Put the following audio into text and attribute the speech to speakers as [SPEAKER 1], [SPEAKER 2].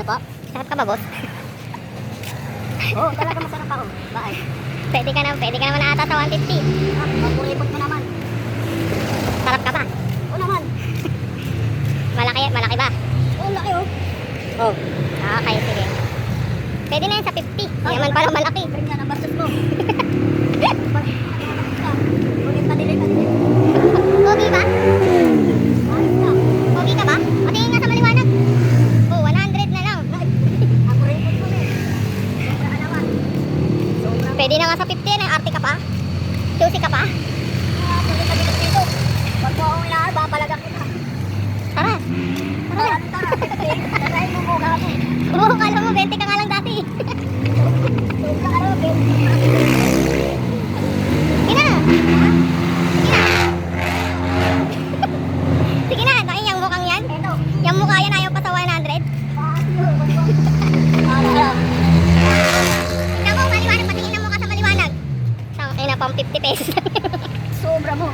[SPEAKER 1] po.
[SPEAKER 2] Sarap ka ba, boss?
[SPEAKER 1] Oo, talaga masarap ako. Bakit?
[SPEAKER 2] Pwede ka naman ata sa 150.
[SPEAKER 1] Pagpuripot mo naman.
[SPEAKER 2] Sarap ka ba?
[SPEAKER 1] Oo naman.
[SPEAKER 2] Malaki ba?
[SPEAKER 1] Oo, laki oh. Oh.
[SPEAKER 2] Okay, sige. Pwede na yan sa 50. Hindi naman parang malaki.
[SPEAKER 1] Ganyan ang bastos mo. Ulit padilim.
[SPEAKER 2] Pogi ba?
[SPEAKER 1] Ayos na.
[SPEAKER 2] Pogi ka ba? Patingin nga sa maliwanag. Oh, 100 na lang.
[SPEAKER 1] Ako repot mo eh. Sobra naman. Sobra.
[SPEAKER 2] Pwede na nga sa 50 yan. Arte ka pa? Juicy ka pa?
[SPEAKER 1] Tuloy ka dito. Pag mo akong inaar, papalagang kita.
[SPEAKER 2] Tara. Tara.
[SPEAKER 1] Tara. Tarahin mo mukha mo.
[SPEAKER 2] Oo, kala mo 20 ka nga lang dati.
[SPEAKER 1] Sobra ka naman, babe.
[SPEAKER 2] Sige na. Sige na. Takin yung mukhang yan.
[SPEAKER 1] Ito.
[SPEAKER 2] Yung mukha yan ayaw pa sa 100. Naku, maliwanag. Patingin ng mukha sa maliwanag. Ay na pang 50 pesos.
[SPEAKER 1] Sobra mo.